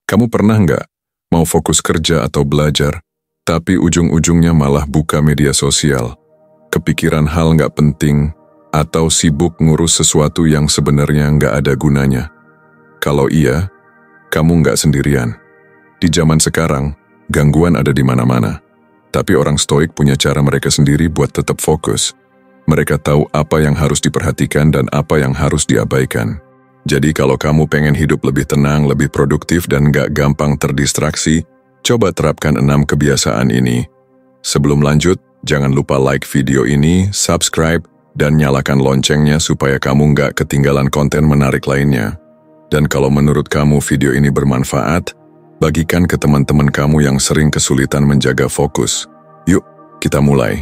Kamu pernah nggak mau fokus kerja atau belajar, tapi ujung-ujungnya malah buka media sosial, kepikiran hal nggak penting, atau sibuk ngurus sesuatu yang sebenarnya nggak ada gunanya? Kalau iya, kamu nggak sendirian. Di zaman sekarang, gangguan ada di mana-mana. Tapi orang stoik punya cara mereka sendiri buat tetap fokus. Mereka tahu apa yang harus diperhatikan dan apa yang harus diabaikan. Jadi kalau kamu pengen hidup lebih tenang, lebih produktif, dan gak gampang terdistraksi, coba terapkan 6 kebiasaan ini. Sebelum lanjut, jangan lupa like video ini, subscribe, dan nyalakan loncengnya supaya kamu gak ketinggalan konten menarik lainnya. Dan kalau menurut kamu video ini bermanfaat, bagikan ke teman-teman kamu yang sering kesulitan menjaga fokus. Yuk, kita mulai.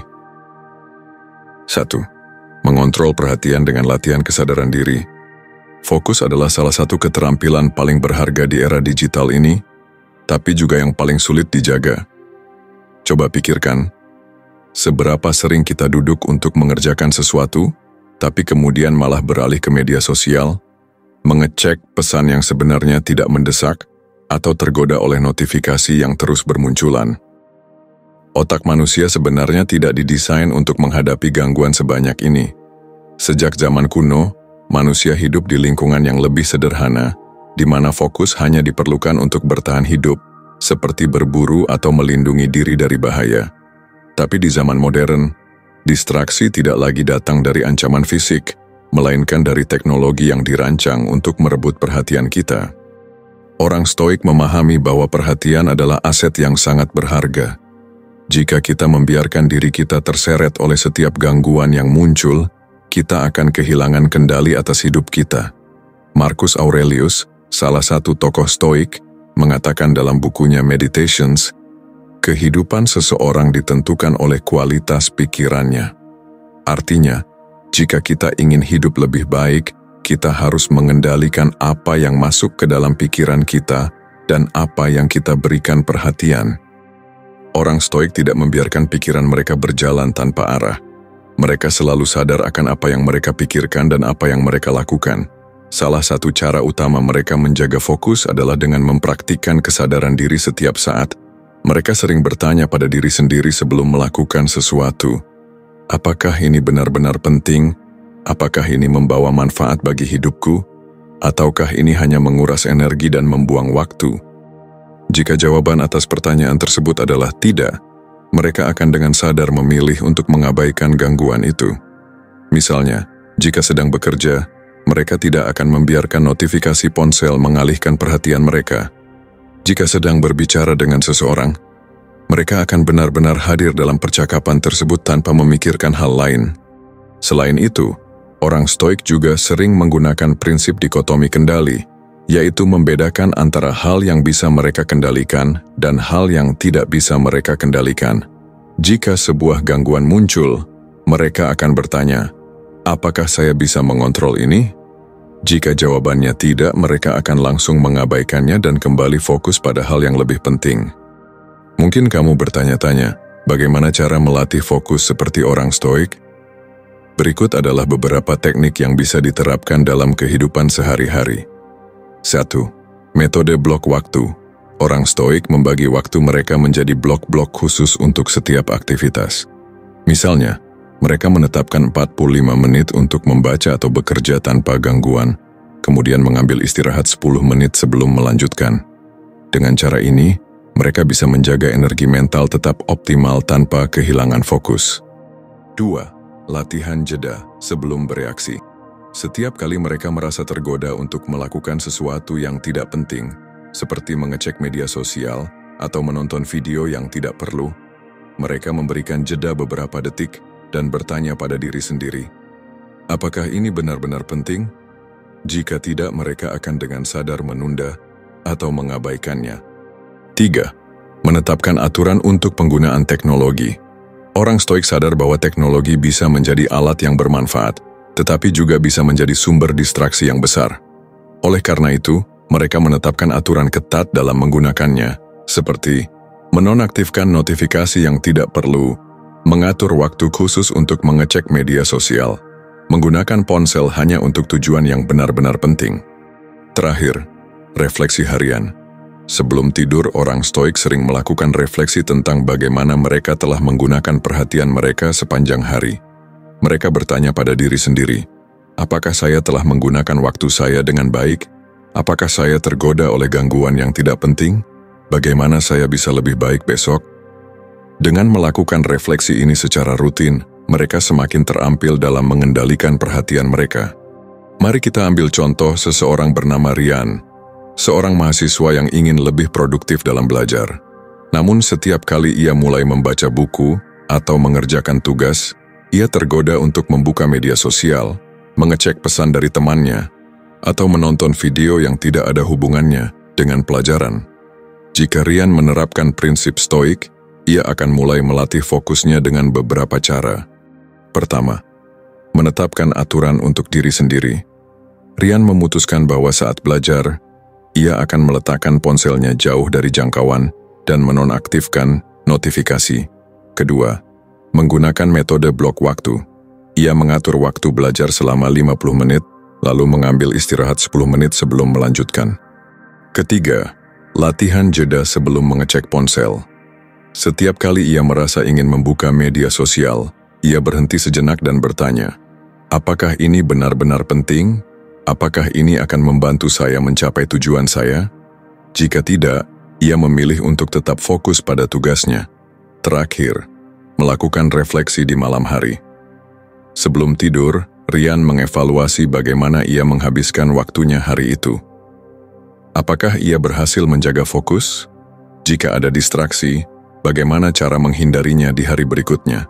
1. Mengontrol perhatian dengan latihan kesadaran diri. Fokus adalah salah satu keterampilan paling berharga di era digital ini, tapi juga yang paling sulit dijaga. Coba pikirkan, seberapa sering kita duduk untuk mengerjakan sesuatu, tapi kemudian malah beralih ke media sosial, mengecek pesan yang sebenarnya tidak mendesak, atau tergoda oleh notifikasi yang terus bermunculan. Otak manusia sebenarnya tidak didesain untuk menghadapi gangguan sebanyak ini. Sejak zaman kuno, manusia hidup di lingkungan yang lebih sederhana, di mana fokus hanya diperlukan untuk bertahan hidup, seperti berburu atau melindungi diri dari bahaya. Tapi di zaman modern, distraksi tidak lagi datang dari ancaman fisik, melainkan dari teknologi yang dirancang untuk merebut perhatian kita. Orang stoik memahami bahwa perhatian adalah aset yang sangat berharga. Jika kita membiarkan diri kita terseret oleh setiap gangguan yang muncul, kita akan kehilangan kendali atas hidup kita. Marcus Aurelius, salah satu tokoh stoik, mengatakan dalam bukunya Meditations, kehidupan seseorang ditentukan oleh kualitas pikirannya. Artinya, jika kita ingin hidup lebih baik, kita harus mengendalikan apa yang masuk ke dalam pikiran kita dan apa yang kita berikan perhatian. Orang stoik tidak membiarkan pikiran mereka berjalan tanpa arah. Mereka selalu sadar akan apa yang mereka pikirkan dan apa yang mereka lakukan. Salah satu cara utama mereka menjaga fokus adalah dengan mempraktikkan kesadaran diri setiap saat. Mereka sering bertanya pada diri sendiri sebelum melakukan sesuatu. Apakah ini benar-benar penting? Apakah ini membawa manfaat bagi hidupku? Ataukah ini hanya menguras energi dan membuang waktu? Jika jawaban atas pertanyaan tersebut adalah tidak, mereka akan dengan sadar memilih untuk mengabaikan gangguan itu. Misalnya, jika sedang bekerja, mereka tidak akan membiarkan notifikasi ponsel mengalihkan perhatian mereka. Jika sedang berbicara dengan seseorang, mereka akan benar-benar hadir dalam percakapan tersebut tanpa memikirkan hal lain. Selain itu, orang stoik juga sering menggunakan prinsip dikotomi kendali, yaitu membedakan antara hal yang bisa mereka kendalikan dan hal yang tidak bisa mereka kendalikan. Jika sebuah gangguan muncul, mereka akan bertanya, apakah saya bisa mengontrol ini? Jika jawabannya tidak, mereka akan langsung mengabaikannya dan kembali fokus pada hal yang lebih penting. Mungkin kamu bertanya-tanya, bagaimana cara melatih fokus seperti orang stoik? Berikut adalah beberapa teknik yang bisa diterapkan dalam kehidupan sehari-hari. 1. Metode blok waktu. Orang stoik membagi waktu mereka menjadi blok-blok khusus untuk setiap aktivitas. Misalnya, mereka menetapkan 45 menit untuk membaca atau bekerja tanpa gangguan, kemudian mengambil istirahat 10 menit sebelum melanjutkan. Dengan cara ini, mereka bisa menjaga energi mental tetap optimal tanpa kehilangan fokus. 2. Latihan jeda sebelum bereaksi. Setiap kali mereka merasa tergoda untuk melakukan sesuatu yang tidak penting, seperti mengecek media sosial atau menonton video yang tidak perlu, mereka memberikan jeda beberapa detik dan bertanya pada diri sendiri, apakah ini benar-benar penting? Jika tidak, mereka akan dengan sadar menunda atau mengabaikannya. 3. Menetapkan aturan untuk penggunaan teknologi. Orang stoik sadar bahwa teknologi bisa menjadi alat yang bermanfaat, tetapi juga bisa menjadi sumber distraksi yang besar. Oleh karena itu, mereka menetapkan aturan ketat dalam menggunakannya, seperti menonaktifkan notifikasi yang tidak perlu, mengatur waktu khusus untuk mengecek media sosial, menggunakan ponsel hanya untuk tujuan yang benar-benar penting. Terakhir, refleksi harian. Sebelum tidur, orang Stoik sering melakukan refleksi tentang bagaimana mereka telah menggunakan perhatian mereka sepanjang hari. Mereka bertanya pada diri sendiri, apakah saya telah menggunakan waktu saya dengan baik? Apakah saya tergoda oleh gangguan yang tidak penting? Bagaimana saya bisa lebih baik besok? Dengan melakukan refleksi ini secara rutin, mereka semakin terampil dalam mengendalikan perhatian mereka. Mari kita ambil contoh seseorang bernama Ryan, seorang mahasiswa yang ingin lebih produktif dalam belajar. Namun setiap kali ia mulai membaca buku atau mengerjakan tugas, ia tergoda untuk membuka media sosial, mengecek pesan dari temannya, atau menonton video yang tidak ada hubungannya dengan pelajaran. Jika Ryan menerapkan prinsip Stoik, ia akan mulai melatih fokusnya dengan beberapa cara. Pertama, menetapkan aturan untuk diri sendiri. Ryan memutuskan bahwa saat belajar, ia akan meletakkan ponselnya jauh dari jangkauan dan menonaktifkan notifikasi. Kedua, menggunakan metode blok waktu. Ia mengatur waktu belajar selama 50 menit, lalu mengambil istirahat 10 menit sebelum melanjutkan. Ketiga, latihan jeda sebelum mengecek ponsel. Setiap kali ia merasa ingin membuka media sosial, ia berhenti sejenak dan bertanya, apakah ini benar-benar penting? Apakah ini akan membantu saya mencapai tujuan saya? Jika tidak, ia memilih untuk tetap fokus pada tugasnya. Terakhir, melakukan refleksi di malam hari. Sebelum tidur, Ryan mengevaluasi bagaimana ia menghabiskan waktunya hari itu. Apakah ia berhasil menjaga fokus? Jika ada distraksi, bagaimana cara menghindarinya di hari berikutnya?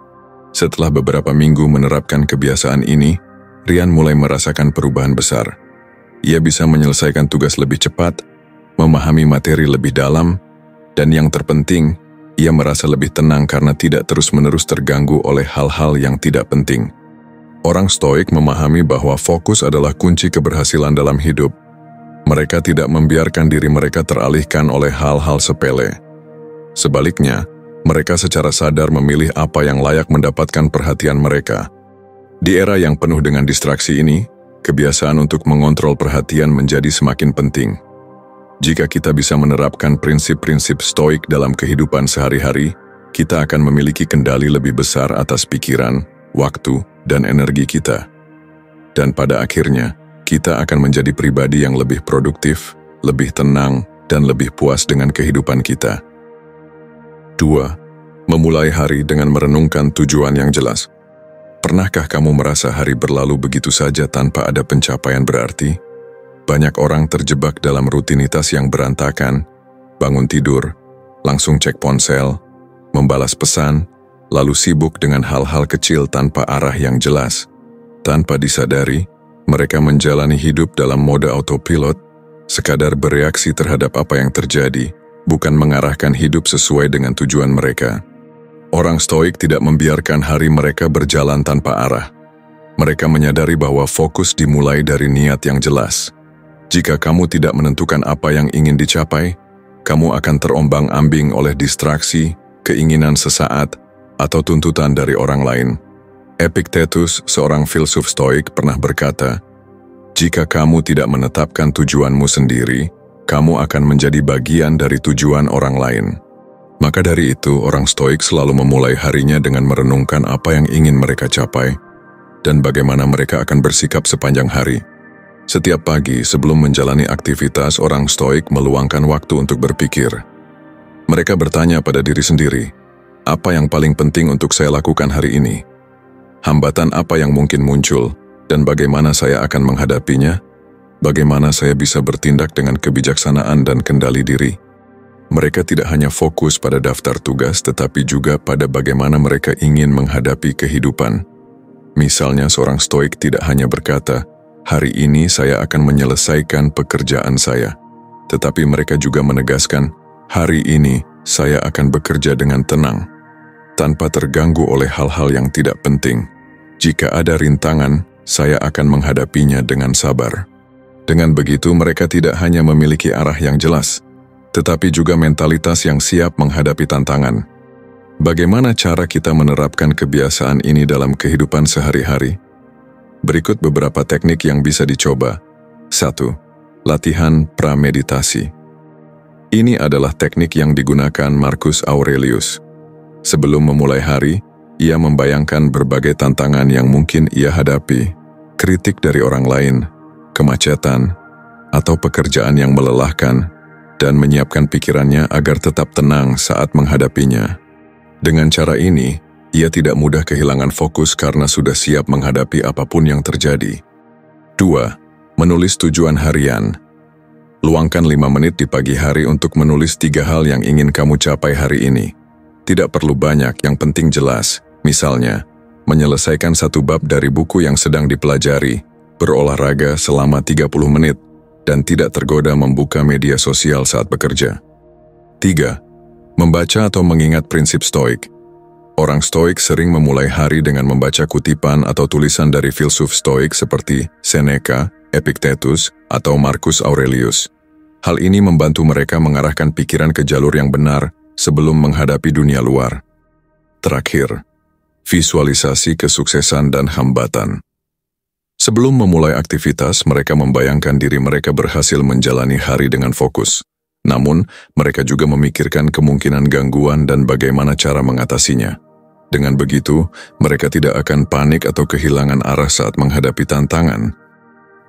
Setelah beberapa minggu menerapkan kebiasaan ini, Ryan mulai merasakan perubahan besar. Ia bisa menyelesaikan tugas lebih cepat, memahami materi lebih dalam, dan yang terpenting, ia merasa lebih tenang karena tidak terus-menerus terganggu oleh hal-hal yang tidak penting. Orang Stoik memahami bahwa fokus adalah kunci keberhasilan dalam hidup. Mereka tidak membiarkan diri mereka teralihkan oleh hal-hal sepele. Sebaliknya, mereka secara sadar memilih apa yang layak mendapatkan perhatian mereka. Di era yang penuh dengan distraksi ini, kebiasaan untuk mengontrol perhatian menjadi semakin penting. Jika kita bisa menerapkan prinsip-prinsip Stoik dalam kehidupan sehari-hari, kita akan memiliki kendali lebih besar atas pikiran, waktu, dan energi kita. Dan pada akhirnya, kita akan menjadi pribadi yang lebih produktif, lebih tenang, dan lebih puas dengan kehidupan kita. 2. Memulai hari dengan merenungkan tujuan yang jelas. Pernahkah kamu merasa hari berlalu begitu saja tanpa ada pencapaian berarti? Banyak orang terjebak dalam rutinitas yang berantakan, bangun tidur, langsung cek ponsel, membalas pesan, lalu sibuk dengan hal-hal kecil tanpa arah yang jelas. Tanpa disadari, mereka menjalani hidup dalam mode autopilot, sekadar bereaksi terhadap apa yang terjadi, bukan mengarahkan hidup sesuai dengan tujuan mereka. Orang Stoik tidak membiarkan hari mereka berjalan tanpa arah. Mereka menyadari bahwa fokus dimulai dari niat yang jelas. Jika kamu tidak menentukan apa yang ingin dicapai, kamu akan terombang-ambing oleh distraksi, keinginan sesaat, atau tuntutan dari orang lain. Epictetus, seorang filsuf Stoik, pernah berkata, jika kamu tidak menetapkan tujuanmu sendiri, kamu akan menjadi bagian dari tujuan orang lain. Maka dari itu, orang Stoik selalu memulai harinya dengan merenungkan apa yang ingin mereka capai dan bagaimana mereka akan bersikap sepanjang hari. Setiap pagi sebelum menjalani aktivitas, orang Stoik meluangkan waktu untuk berpikir. Mereka bertanya pada diri sendiri, apa yang paling penting untuk saya lakukan hari ini? Hambatan apa yang mungkin muncul dan bagaimana saya akan menghadapinya? Bagaimana saya bisa bertindak dengan kebijaksanaan dan kendali diri? Mereka tidak hanya fokus pada daftar tugas, tetapi juga pada bagaimana mereka ingin menghadapi kehidupan. Misalnya, seorang Stoik tidak hanya berkata, hari ini saya akan menyelesaikan pekerjaan saya. Tetapi mereka juga menegaskan, hari ini saya akan bekerja dengan tenang, tanpa terganggu oleh hal-hal yang tidak penting. Jika ada rintangan, saya akan menghadapinya dengan sabar. Dengan begitu, mereka tidak hanya memiliki arah yang jelas, tetapi juga mentalitas yang siap menghadapi tantangan. Bagaimana cara kita menerapkan kebiasaan ini dalam kehidupan sehari-hari? Berikut beberapa teknik yang bisa dicoba. 1. Latihan prameditasi. Ini adalah teknik yang digunakan Marcus Aurelius. Sebelum memulai hari, ia membayangkan berbagai tantangan yang mungkin ia hadapi, kritik dari orang lain, kemacetan, atau pekerjaan yang melelahkan, dan menyiapkan pikirannya agar tetap tenang saat menghadapinya. Dengan cara ini, ia tidak mudah kehilangan fokus karena sudah siap menghadapi apapun yang terjadi. 2. Menulis tujuan harian. Luangkan 5 menit di pagi hari untuk menulis 3 hal yang ingin kamu capai hari ini. Tidak perlu banyak, yang penting jelas. Misalnya, menyelesaikan 1 bab dari buku yang sedang dipelajari, berolahraga selama 30 menit, dan tidak tergoda membuka media sosial saat bekerja. 3. Membaca atau mengingat prinsip stoik. Orang stoik sering memulai hari dengan membaca kutipan atau tulisan dari filsuf stoik seperti Seneca, Epictetus, atau Marcus Aurelius. Hal ini membantu mereka mengarahkan pikiran ke jalur yang benar sebelum menghadapi dunia luar. Terakhir, visualisasi kesuksesan dan hambatan. Sebelum memulai aktivitas, mereka membayangkan diri mereka berhasil menjalani hari dengan fokus. Namun, mereka juga memikirkan kemungkinan gangguan dan bagaimana cara mengatasinya. Dengan begitu, mereka tidak akan panik atau kehilangan arah saat menghadapi tantangan.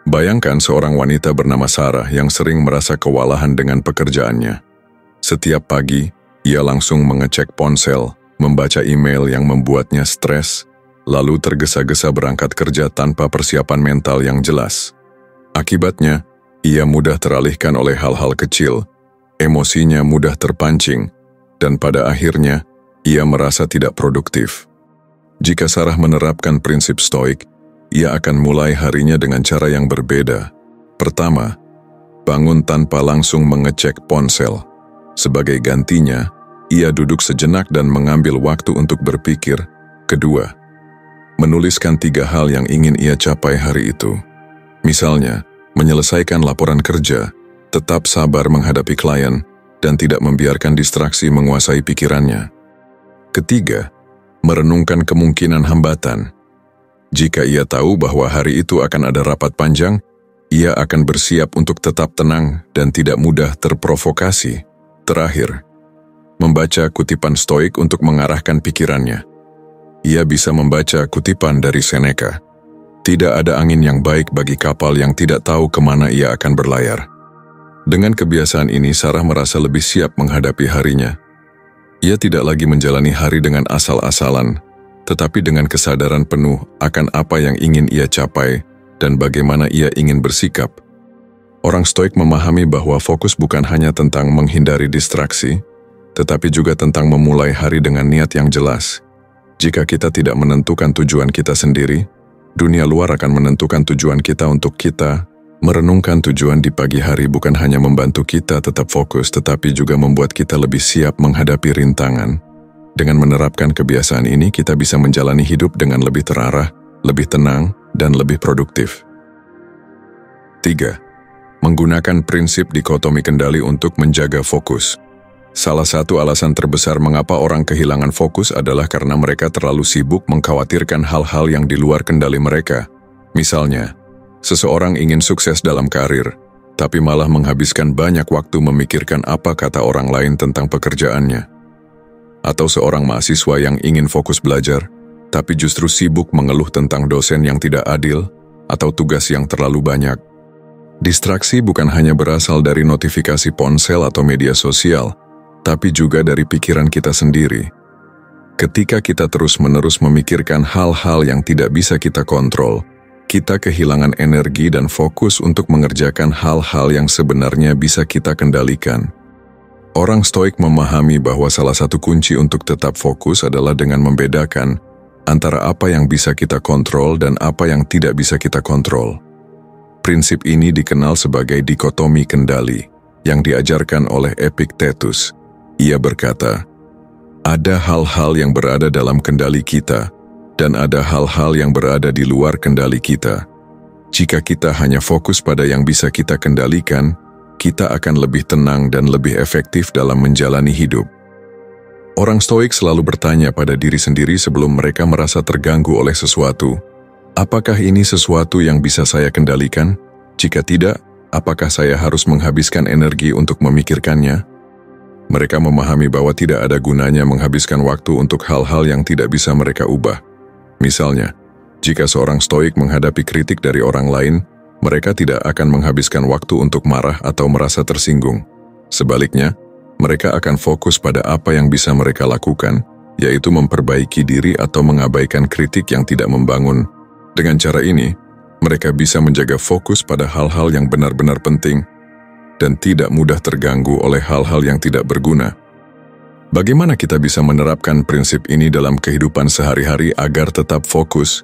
Bayangkan seorang wanita bernama Sarah yang sering merasa kewalahan dengan pekerjaannya. Setiap pagi, ia langsung mengecek ponsel, membaca email yang membuatnya stres, lalu tergesa-gesa berangkat kerja tanpa persiapan mental yang jelas. Akibatnya, ia mudah teralihkan oleh hal-hal kecil, emosinya mudah terpancing, dan pada akhirnya, ia merasa tidak produktif. Jika Sarah menerapkan prinsip stoik, ia akan mulai harinya dengan cara yang berbeda. Pertama, bangun tanpa langsung mengecek ponsel. Sebagai gantinya, ia duduk sejenak dan mengambil waktu untuk berpikir. Kedua, menuliskan 3 hal yang ingin ia capai hari itu. Misalnya, menyelesaikan laporan kerja, tetap sabar menghadapi klien, dan tidak membiarkan distraksi menguasai pikirannya. Ketiga, merenungkan kemungkinan hambatan. Jika ia tahu bahwa hari itu akan ada rapat panjang, ia akan bersiap untuk tetap tenang dan tidak mudah terprovokasi. Terakhir, membaca kutipan stoik untuk mengarahkan pikirannya. Ia bisa membaca kutipan dari Seneca. Tidak ada angin yang baik bagi kapal yang tidak tahu kemana ia akan berlayar. Dengan kebiasaan ini, Sarah merasa lebih siap menghadapi harinya. Ia tidak lagi menjalani hari dengan asal-asalan, tetapi dengan kesadaran penuh akan apa yang ingin ia capai dan bagaimana ia ingin bersikap. Orang stoik memahami bahwa fokus bukan hanya tentang menghindari distraksi, tetapi juga tentang memulai hari dengan niat yang jelas. Jika kita tidak menentukan tujuan kita sendiri, dunia luar akan menentukan tujuan kita untuk kita. Merenungkan tujuan di pagi hari bukan hanya membantu kita tetap fokus, tetapi juga membuat kita lebih siap menghadapi rintangan. Dengan menerapkan kebiasaan ini, kita bisa menjalani hidup dengan lebih terarah, lebih tenang, dan lebih produktif. 3. Menggunakan prinsip dikotomi kendali untuk menjaga fokus. Salah satu alasan terbesar mengapa orang kehilangan fokus adalah karena mereka terlalu sibuk mengkhawatirkan hal-hal yang di luar kendali mereka. Misalnya, seseorang ingin sukses dalam karir, tapi malah menghabiskan banyak waktu memikirkan apa kata orang lain tentang pekerjaannya. Atau seorang mahasiswa yang ingin fokus belajar, tapi justru sibuk mengeluh tentang dosen yang tidak adil atau tugas yang terlalu banyak. Distraksi bukan hanya berasal dari notifikasi ponsel atau media sosial, tapi juga dari pikiran kita sendiri. Ketika kita terus-menerus memikirkan hal-hal yang tidak bisa kita kontrol, kita kehilangan energi dan fokus untuk mengerjakan hal-hal yang sebenarnya bisa kita kendalikan. Orang stoik memahami bahwa salah satu kunci untuk tetap fokus adalah dengan membedakan antara apa yang bisa kita kontrol dan apa yang tidak bisa kita kontrol. Prinsip ini dikenal sebagai dikotomi kendali, yang diajarkan oleh Epictetus. Ia berkata, ada hal-hal yang berada dalam kendali kita, dan ada hal-hal yang berada di luar kendali kita. Jika kita hanya fokus pada yang bisa kita kendalikan, kita akan lebih tenang dan lebih efektif dalam menjalani hidup. Orang stoik selalu bertanya pada diri sendiri sebelum mereka merasa terganggu oleh sesuatu. Apakah ini sesuatu yang bisa saya kendalikan? Jika tidak, apakah saya harus menghabiskan energi untuk memikirkannya? Mereka memahami bahwa tidak ada gunanya menghabiskan waktu untuk hal-hal yang tidak bisa mereka ubah. Misalnya, jika seorang stoik menghadapi kritik dari orang lain, mereka tidak akan menghabiskan waktu untuk marah atau merasa tersinggung. Sebaliknya, mereka akan fokus pada apa yang bisa mereka lakukan, yaitu memperbaiki diri atau mengabaikan kritik yang tidak membangun. Dengan cara ini, mereka bisa menjaga fokus pada hal-hal yang benar-benar penting dan tidak mudah terganggu oleh hal-hal yang tidak berguna. Bagaimana kita bisa menerapkan prinsip ini dalam kehidupan sehari-hari agar tetap fokus?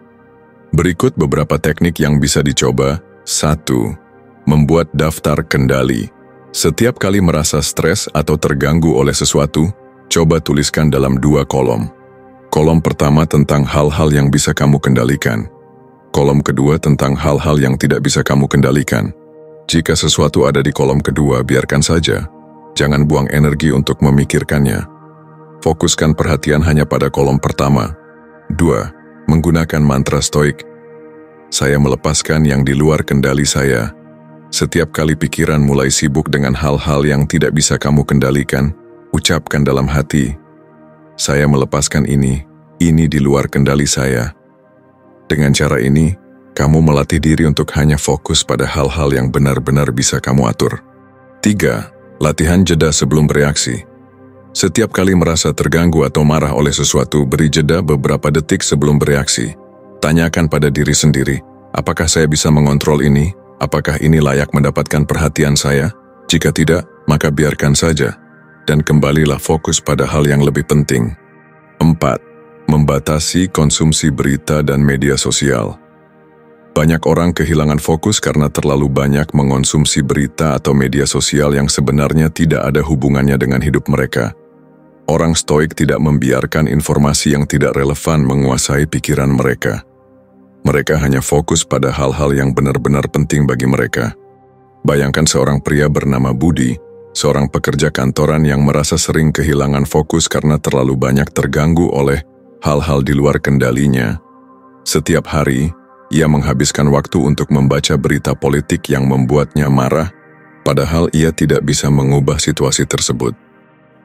Berikut beberapa teknik yang bisa dicoba. 1. Membuat daftar kendali. Setiap kali merasa stres atau terganggu oleh sesuatu, coba tuliskan dalam 2 kolom. Kolom pertama tentang hal-hal yang bisa kamu kendalikan. Kolom kedua tentang hal-hal yang tidak bisa kamu kendalikan. Jika sesuatu ada di kolom kedua, biarkan saja. Jangan buang energi untuk memikirkannya. Fokuskan perhatian hanya pada kolom pertama. 2. Menggunakan mantra stoik. Saya melepaskan yang di luar kendali saya. Setiap kali pikiran mulai sibuk dengan hal-hal yang tidak bisa kamu kendalikan, ucapkan dalam hati, saya melepaskan ini di luar kendali saya. Dengan cara ini, kamu melatih diri untuk hanya fokus pada hal-hal yang benar-benar bisa kamu atur. 3. Latihan jeda sebelum bereaksi. Setiap kali merasa terganggu atau marah oleh sesuatu, beri jeda beberapa detik sebelum bereaksi. Tanyakan pada diri sendiri, apakah saya bisa mengontrol ini? Apakah ini layak mendapatkan perhatian saya? Jika tidak, maka biarkan saja. Dan kembalilah fokus pada hal yang lebih penting. 4. Membatasi konsumsi berita dan media sosial. Banyak orang kehilangan fokus karena terlalu banyak mengonsumsi berita atau media sosial yang sebenarnya tidak ada hubungannya dengan hidup mereka. Orang stoik tidak membiarkan informasi yang tidak relevan menguasai pikiran mereka. Mereka hanya fokus pada hal-hal yang benar-benar penting bagi mereka. Bayangkan seorang pria bernama Budi, seorang pekerja kantoran yang merasa sering kehilangan fokus karena terlalu banyak terganggu oleh hal-hal di luar kendalinya. Setiap hari, ia menghabiskan waktu untuk membaca berita politik yang membuatnya marah, padahal ia tidak bisa mengubah situasi tersebut.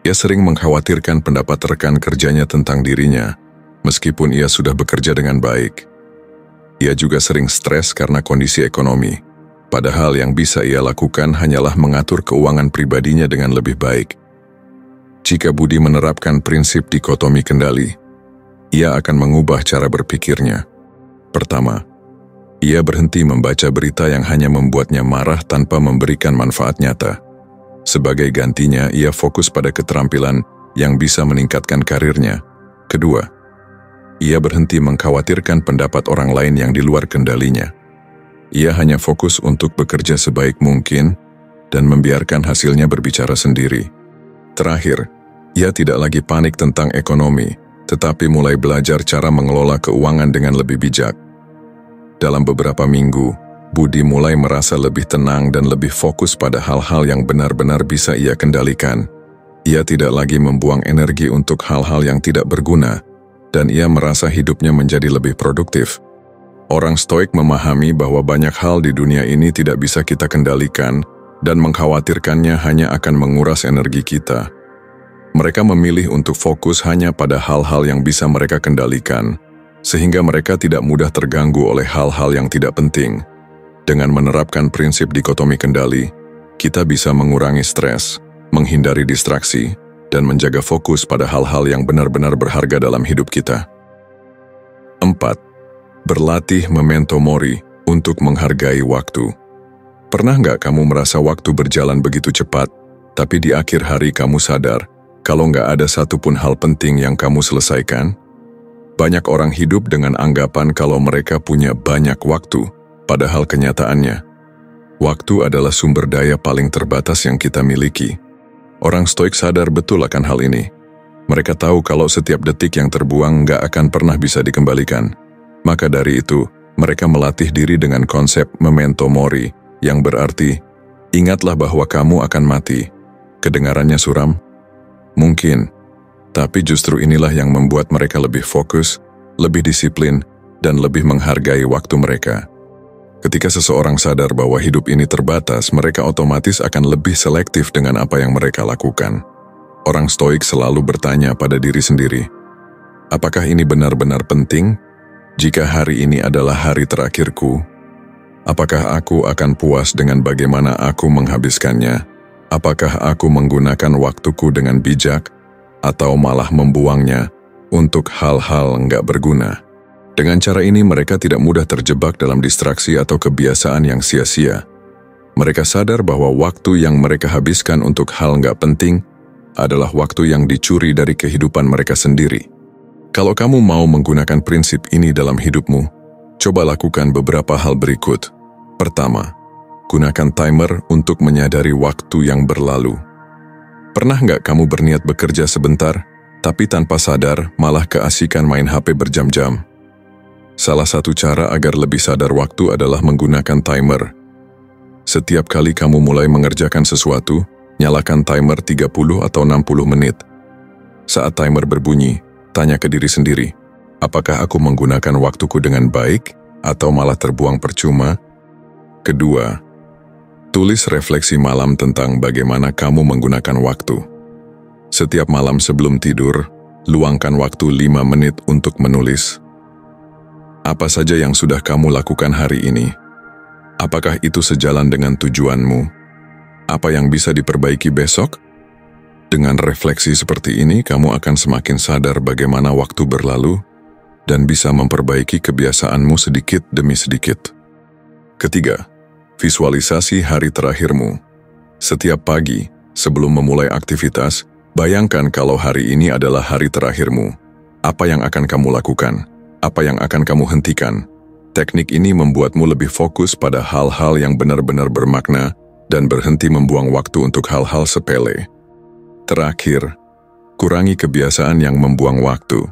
Ia sering mengkhawatirkan pendapat rekan kerjanya tentang dirinya, meskipun ia sudah bekerja dengan baik. Ia juga sering stres karena kondisi ekonomi, padahal yang bisa ia lakukan hanyalah mengatur keuangan pribadinya dengan lebih baik. Jika Budi menerapkan prinsip dikotomi kendali, ia akan mengubah cara berpikirnya. Pertama, ia berhenti membaca berita yang hanya membuatnya marah tanpa memberikan manfaat nyata. Sebagai gantinya, ia fokus pada keterampilan yang bisa meningkatkan karirnya. Kedua, ia berhenti mengkhawatirkan pendapat orang lain yang di luar kendalinya. Ia hanya fokus untuk bekerja sebaik mungkin dan membiarkan hasilnya berbicara sendiri. Terakhir, ia tidak lagi panik tentang ekonomi, tetapi mulai belajar cara mengelola keuangan dengan lebih bijak. Dalam beberapa minggu, Budi mulai merasa lebih tenang dan lebih fokus pada hal-hal yang benar-benar bisa ia kendalikan. Ia tidak lagi membuang energi untuk hal-hal yang tidak berguna, dan ia merasa hidupnya menjadi lebih produktif. Orang stoik memahami bahwa banyak hal di dunia ini tidak bisa kita kendalikan, dan mengkhawatirkannya hanya akan menguras energi kita. Mereka memilih untuk fokus hanya pada hal-hal yang bisa mereka kendalikan, sehingga mereka tidak mudah terganggu oleh hal-hal yang tidak penting. Dengan menerapkan prinsip dikotomi kendali, kita bisa mengurangi stres, menghindari distraksi, dan menjaga fokus pada hal-hal yang benar-benar berharga dalam hidup kita. 4. Berlatih memento mori untuk menghargai waktu. Pernah nggak kamu merasa waktu berjalan begitu cepat, tapi di akhir hari kamu sadar kalau nggak ada satupun hal penting yang kamu selesaikan? Banyak orang hidup dengan anggapan kalau mereka punya banyak waktu, padahal kenyataannya, waktu adalah sumber daya paling terbatas yang kita miliki. Orang stoik sadar betul akan hal ini. Mereka tahu kalau setiap detik yang terbuang nggak akan pernah bisa dikembalikan. Maka dari itu, mereka melatih diri dengan konsep memento mori, yang berarti, ingatlah bahwa kamu akan mati. Kedengarannya suram? Mungkin, tapi justru inilah yang membuat mereka lebih fokus, lebih disiplin, dan lebih menghargai waktu mereka. Ketika seseorang sadar bahwa hidup ini terbatas, mereka otomatis akan lebih selektif dengan apa yang mereka lakukan. Orang Stoik selalu bertanya pada diri sendiri, apakah ini benar-benar penting? Jika hari ini adalah hari terakhirku, apakah aku akan puas dengan bagaimana aku menghabiskannya? Apakah aku menggunakan waktuku dengan bijak, atau malah membuangnya untuk hal-hal nggak berguna? Dengan cara ini mereka tidak mudah terjebak dalam distraksi atau kebiasaan yang sia-sia. Mereka sadar bahwa waktu yang mereka habiskan untuk hal nggak penting adalah waktu yang dicuri dari kehidupan mereka sendiri. Kalau kamu mau menggunakan prinsip ini dalam hidupmu, coba lakukan beberapa hal berikut. Pertama, gunakan timer untuk menyadari waktu yang berlalu. Pernah nggak kamu berniat bekerja sebentar, tapi tanpa sadar malah keasikan main HP berjam-jam? Salah satu cara agar lebih sadar waktu adalah menggunakan timer. Setiap kali kamu mulai mengerjakan sesuatu, nyalakan timer 30 atau 60 menit. Saat timer berbunyi, tanya ke diri sendiri, apakah aku menggunakan waktuku dengan baik atau malah terbuang percuma? Kedua, tulis refleksi malam tentang bagaimana kamu menggunakan waktu. Setiap malam sebelum tidur, luangkan waktu 5 menit untuk menulis. Apa saja yang sudah kamu lakukan hari ini? Apakah itu sejalan dengan tujuanmu? Apa yang bisa diperbaiki besok? Dengan refleksi seperti ini, kamu akan semakin sadar bagaimana waktu berlalu dan bisa memperbaiki kebiasaanmu sedikit demi sedikit. Ketiga, visualisasi hari terakhirmu. Setiap pagi, sebelum memulai aktivitas, bayangkan kalau hari ini adalah hari terakhirmu. Apa yang akan kamu lakukan? Apa yang akan kamu hentikan? Teknik ini membuatmu lebih fokus pada hal-hal yang benar-benar bermakna dan berhenti membuang waktu untuk hal-hal sepele. Terakhir, kurangi kebiasaan yang membuang waktu.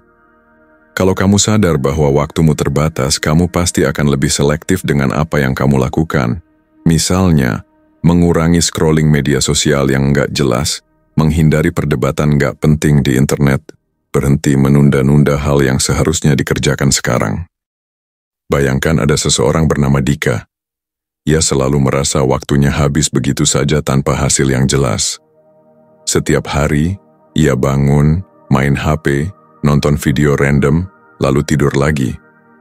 Kalau kamu sadar bahwa waktumu terbatas, kamu pasti akan lebih selektif dengan apa yang kamu lakukan. Misalnya, mengurangi scrolling media sosial yang nggak jelas, menghindari perdebatan nggak penting di internet, berhenti menunda-nunda hal yang seharusnya dikerjakan sekarang. Bayangkan ada seseorang bernama Dika. Ia selalu merasa waktunya habis begitu saja tanpa hasil yang jelas. Setiap hari, ia bangun, main HP, nonton video random, lalu tidur lagi.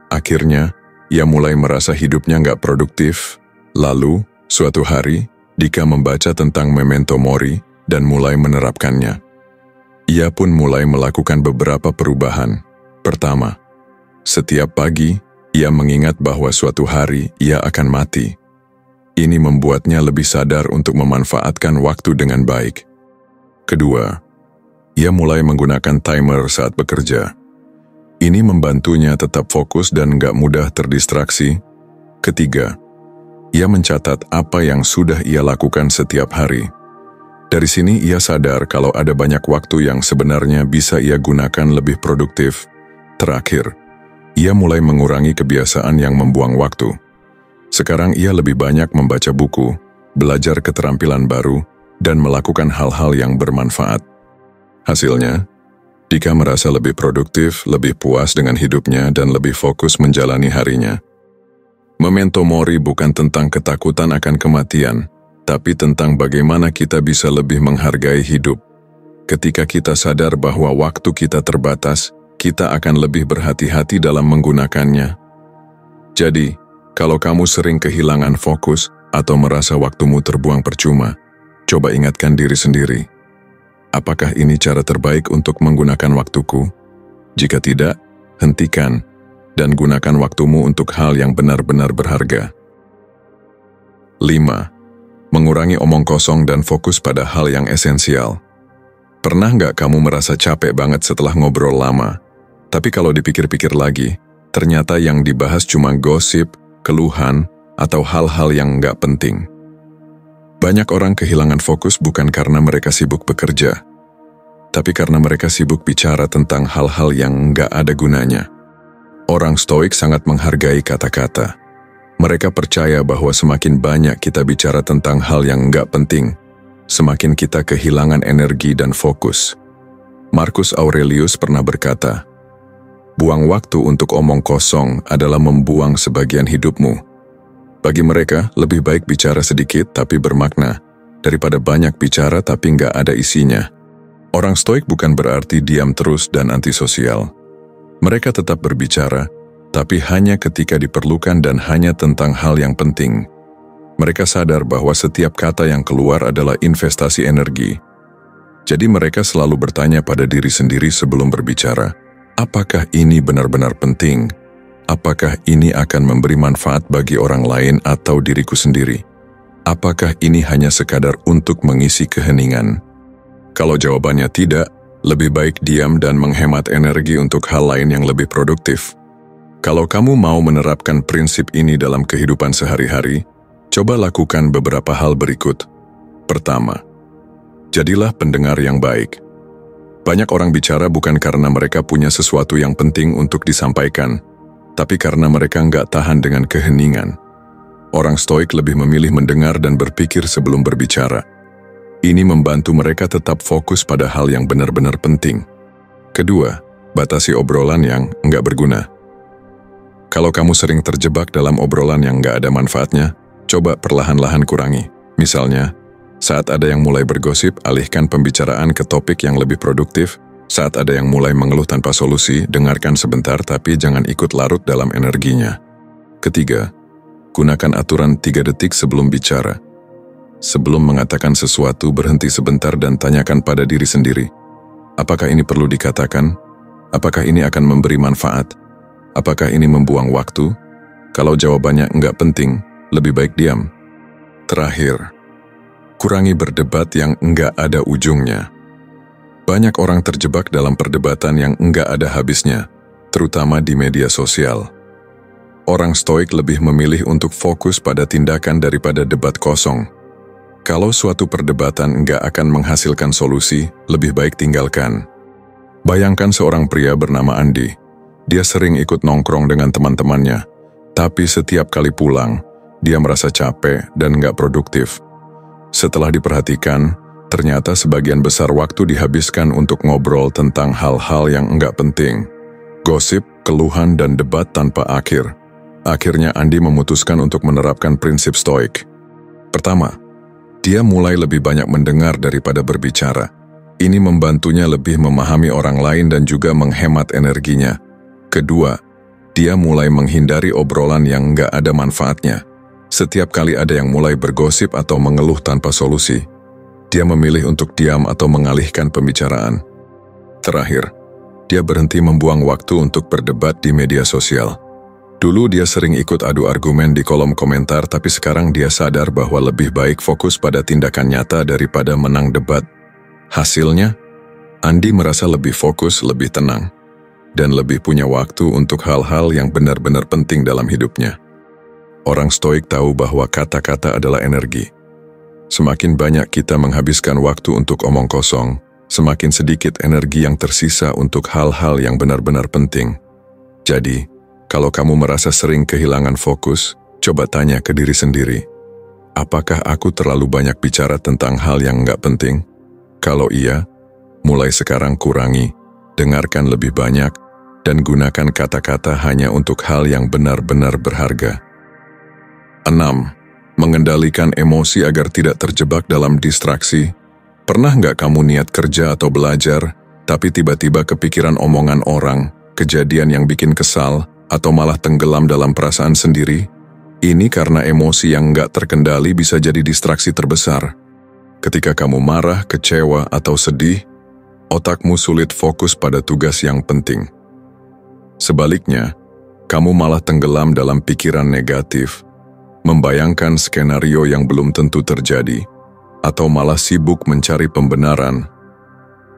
Akhirnya, ia mulai merasa hidupnya nggak produktif. Lalu, suatu hari, Dika membaca tentang memento mori dan mulai menerapkannya. Ia pun mulai melakukan beberapa perubahan. Pertama, setiap pagi, ia mengingat bahwa suatu hari ia akan mati. Ini membuatnya lebih sadar untuk memanfaatkan waktu dengan baik. Kedua, ia mulai menggunakan timer saat bekerja. Ini membantunya tetap fokus dan nggak mudah terdistraksi. Ketiga, ia mencatat apa yang sudah ia lakukan setiap hari. Dari sini ia sadar kalau ada banyak waktu yang sebenarnya bisa ia gunakan lebih produktif. Terakhir, ia mulai mengurangi kebiasaan yang membuang waktu. Sekarang ia lebih banyak membaca buku, belajar keterampilan baru, dan melakukan hal-hal yang bermanfaat. Hasilnya, Dika merasa lebih produktif, lebih puas dengan hidupnya, dan lebih fokus menjalani harinya. Memento mori bukan tentang ketakutan akan kematian, tapi tentang bagaimana kita bisa lebih menghargai hidup. Ketika kita sadar bahwa waktu kita terbatas, kita akan lebih berhati-hati dalam menggunakannya. Jadi, kalau kamu sering kehilangan fokus atau merasa waktumu terbuang percuma, coba ingatkan diri sendiri. Apakah ini cara terbaik untuk menggunakan waktuku? Jika tidak, hentikan dan gunakan waktumu untuk hal yang benar-benar berharga. 5. Mengurangi omong kosong dan fokus pada hal yang esensial. Pernah nggak kamu merasa capek banget setelah ngobrol lama? Tapi kalau dipikir-pikir lagi, ternyata yang dibahas cuma gosip, keluhan, atau hal-hal yang nggak penting. Banyak orang kehilangan fokus bukan karena mereka sibuk bekerja, tapi karena mereka sibuk bicara tentang hal-hal yang nggak ada gunanya. Orang Stoik sangat menghargai kata-kata. Mereka percaya bahwa semakin banyak kita bicara tentang hal yang nggak penting, semakin kita kehilangan energi dan fokus. Marcus Aurelius pernah berkata, "Buang waktu untuk omong kosong adalah membuang sebagian hidupmu." Bagi mereka, lebih baik bicara sedikit tapi bermakna, daripada banyak bicara tapi nggak ada isinya. Orang stoik bukan berarti diam terus dan antisosial. Mereka tetap berbicara, tapi hanya ketika diperlukan dan hanya tentang hal yang penting. Mereka sadar bahwa setiap kata yang keluar adalah investasi energi. Jadi mereka selalu bertanya pada diri sendiri sebelum berbicara, apakah ini benar-benar penting? Apakah ini akan memberi manfaat bagi orang lain atau diriku sendiri? Apakah ini hanya sekadar untuk mengisi keheningan? Kalau jawabannya tidak, lebih baik diam dan menghemat energi untuk hal lain yang lebih produktif. Kalau kamu mau menerapkan prinsip ini dalam kehidupan sehari-hari, coba lakukan beberapa hal berikut. Pertama, jadilah pendengar yang baik. Banyak orang bicara bukan karena mereka punya sesuatu yang penting untuk disampaikan, tapi karena mereka nggak tahan dengan keheningan. Orang stoik lebih memilih mendengar dan berpikir sebelum berbicara. Ini membantu mereka tetap fokus pada hal yang benar-benar penting. Kedua, batasi obrolan yang nggak berguna. Kalau kamu sering terjebak dalam obrolan yang nggak ada manfaatnya, coba perlahan-lahan kurangi. Misalnya, saat ada yang mulai bergosip, alihkan pembicaraan ke topik yang lebih produktif. Saat ada yang mulai mengeluh tanpa solusi, dengarkan sebentar tapi jangan ikut larut dalam energinya. Ketiga, gunakan aturan 3 detik sebelum bicara. Sebelum mengatakan sesuatu, berhenti sebentar dan tanyakan pada diri sendiri. Apakah ini perlu dikatakan? Apakah ini akan memberi manfaat? Apakah ini membuang waktu? Kalau jawabannya enggak penting, lebih baik diam. Terakhir, kurangi berdebat yang enggak ada ujungnya. Banyak orang terjebak dalam perdebatan yang enggak ada habisnya, terutama di media sosial. Orang stoik lebih memilih untuk fokus pada tindakan daripada debat kosong. Kalau suatu perdebatan enggak akan menghasilkan solusi, lebih baik tinggalkan. Bayangkan seorang pria bernama Andi. Dia sering ikut nongkrong dengan teman-temannya, tapi setiap kali pulang, dia merasa capek dan enggak produktif. Setelah diperhatikan, ternyata sebagian besar waktu dihabiskan untuk ngobrol tentang hal-hal yang enggak penting. Gosip, keluhan, dan debat tanpa akhir. Akhirnya Andi memutuskan untuk menerapkan prinsip stoik. Pertama, dia mulai lebih banyak mendengar daripada berbicara. Ini membantunya lebih memahami orang lain dan juga menghemat energinya. Kedua, dia mulai menghindari obrolan yang enggak ada manfaatnya. Setiap kali ada yang mulai bergosip atau mengeluh tanpa solusi, dia memilih untuk diam atau mengalihkan pembicaraan. Terakhir, dia berhenti membuang waktu untuk berdebat di media sosial. Dulu dia sering ikut adu argumen di kolom komentar, tapi sekarang dia sadar bahwa lebih baik fokus pada tindakan nyata daripada menang debat. Hasilnya, Andi merasa lebih fokus, lebih tenang, dan lebih punya waktu untuk hal-hal yang benar-benar penting dalam hidupnya. Orang stoik tahu bahwa kata-kata adalah energi. Semakin banyak kita menghabiskan waktu untuk omong kosong, semakin sedikit energi yang tersisa untuk hal-hal yang benar-benar penting. Jadi, kalau kamu merasa sering kehilangan fokus, coba tanya ke diri sendiri. Apakah aku terlalu banyak bicara tentang hal yang nggak penting? Kalau iya, mulai sekarang kurangi, dengarkan lebih banyak, dan gunakan kata-kata hanya untuk hal yang benar-benar berharga. 6. Mengendalikan emosi agar tidak terjebak dalam distraksi. Pernah nggak kamu niat kerja atau belajar, tapi tiba-tiba kepikiran omongan orang, kejadian yang bikin kesal, atau malah tenggelam dalam perasaan sendiri? Ini karena emosi yang nggak terkendali bisa jadi distraksi terbesar. Ketika kamu marah, kecewa, atau sedih, otakmu sulit fokus pada tugas yang penting. Sebaliknya, kamu malah tenggelam dalam pikiran negatif, membayangkan skenario yang belum tentu terjadi, atau malah sibuk mencari pembenaran.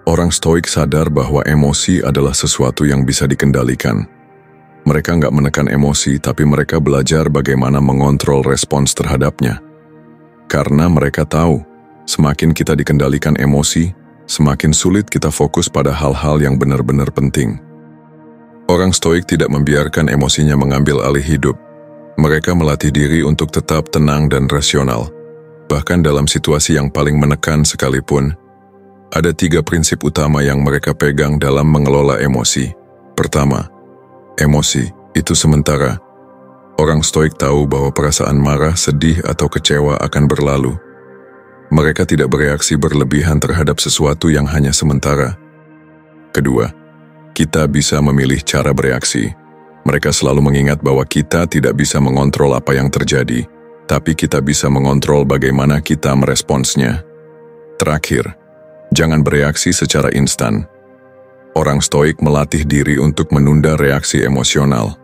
Orang stoik sadar bahwa emosi adalah sesuatu yang bisa dikendalikan. Mereka nggak menekan emosi, tapi mereka belajar bagaimana mengontrol respons terhadapnya. Karena mereka tahu, semakin kita dikendalikan emosi, semakin sulit kita fokus pada hal-hal yang benar-benar penting. Orang stoik tidak membiarkan emosinya mengambil alih hidup. Mereka melatih diri untuk tetap tenang dan rasional. Bahkan dalam situasi yang paling menekan sekalipun, ada 3 prinsip utama yang mereka pegang dalam mengelola emosi. Pertama, emosi itu sementara. Orang stoik tahu bahwa perasaan marah, sedih, atau kecewa akan berlalu. Mereka tidak bereaksi berlebihan terhadap sesuatu yang hanya sementara. Kedua, kita bisa memilih cara bereaksi. Mereka selalu mengingat bahwa kita tidak bisa mengontrol apa yang terjadi, tapi kita bisa mengontrol bagaimana kita meresponsnya. Terakhir, jangan bereaksi secara instan. Orang stoik melatih diri untuk menunda reaksi emosional.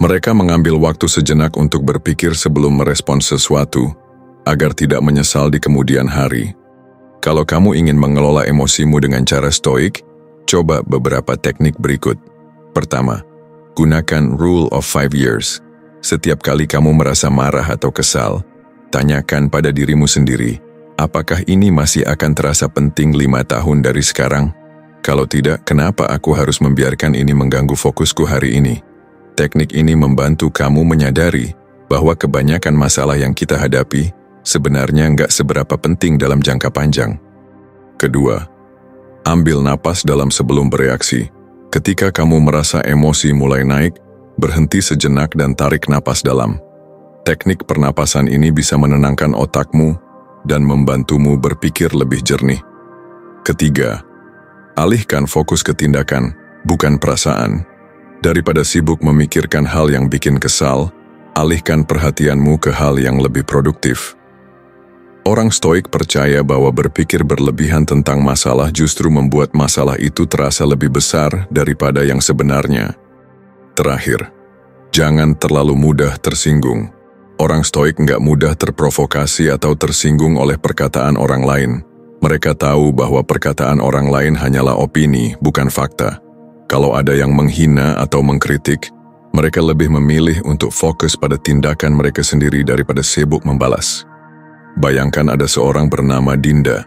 Mereka mengambil waktu sejenak untuk berpikir sebelum merespons sesuatu, agar tidak menyesal di kemudian hari. Kalau kamu ingin mengelola emosimu dengan cara stoik, coba beberapa teknik berikut. Pertama, gunakan Rule of 5 Years. Setiap kali kamu merasa marah atau kesal, tanyakan pada dirimu sendiri, apakah ini masih akan terasa penting 5 tahun dari sekarang? Kalau tidak, kenapa aku harus membiarkan ini mengganggu fokusku hari ini? Teknik ini membantu kamu menyadari bahwa kebanyakan masalah yang kita hadapi sebenarnya nggak seberapa penting dalam jangka panjang. Kedua, ambil napas dalam sebelum bereaksi. Ketika kamu merasa emosi mulai naik, berhenti sejenak dan tarik napas dalam. Teknik pernapasan ini bisa menenangkan otakmu dan membantumu berpikir lebih jernih. Ketiga, alihkan fokus ke tindakan, bukan perasaan. Daripada sibuk memikirkan hal yang bikin kesal, alihkan perhatianmu ke hal yang lebih produktif. Orang stoik percaya bahwa berpikir berlebihan tentang masalah justru membuat masalah itu terasa lebih besar daripada yang sebenarnya. Terakhir, jangan terlalu mudah tersinggung. Orang stoik nggak mudah terprovokasi atau tersinggung oleh perkataan orang lain. Mereka tahu bahwa perkataan orang lain hanyalah opini, bukan fakta. Kalau ada yang menghina atau mengkritik, mereka lebih memilih untuk fokus pada tindakan mereka sendiri daripada sibuk membalas. Bayangkan ada seorang bernama Dinda.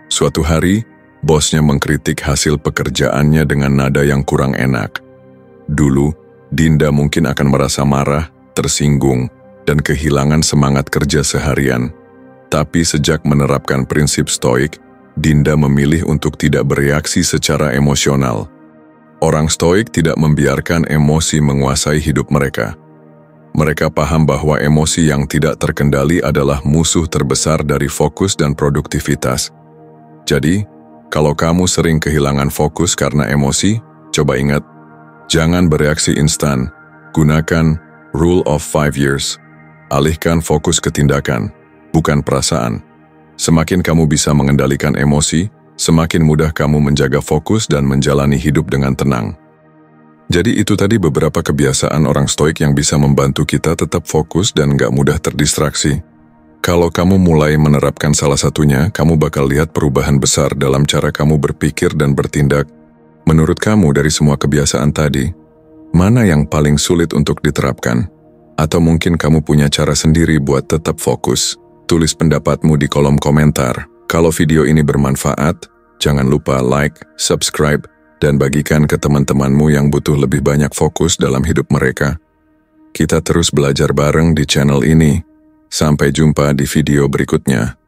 Suatu hari, bosnya mengkritik hasil pekerjaannya dengan nada yang kurang enak. Dulu, Dinda mungkin akan merasa marah, tersinggung, dan kehilangan semangat kerja seharian. Tapi sejak menerapkan prinsip stoik, Dinda memilih untuk tidak bereaksi secara emosional. Orang stoik tidak membiarkan emosi menguasai hidup mereka. Mereka paham bahwa emosi yang tidak terkendali adalah musuh terbesar dari fokus dan produktivitas. Jadi, kalau kamu sering kehilangan fokus karena emosi, coba ingat, jangan bereaksi instan. Gunakan Rule of 5 Years. Alihkan fokus ke tindakan, bukan perasaan. Semakin kamu bisa mengendalikan emosi, semakin mudah kamu menjaga fokus dan menjalani hidup dengan tenang. Jadi itu tadi beberapa kebiasaan orang stoik yang bisa membantu kita tetap fokus dan gak mudah terdistraksi. Kalau kamu mulai menerapkan salah satunya, kamu bakal lihat perubahan besar dalam cara kamu berpikir dan bertindak. Menurut kamu dari semua kebiasaan tadi, mana yang paling sulit untuk diterapkan? Atau mungkin kamu punya cara sendiri buat tetap fokus? Tulis pendapatmu di kolom komentar. Kalau video ini bermanfaat, jangan lupa like, subscribe, dan bagikan ke teman-temanmu yang butuh lebih banyak fokus dalam hidup mereka. Kita terus belajar bareng di channel ini. Sampai jumpa di video berikutnya.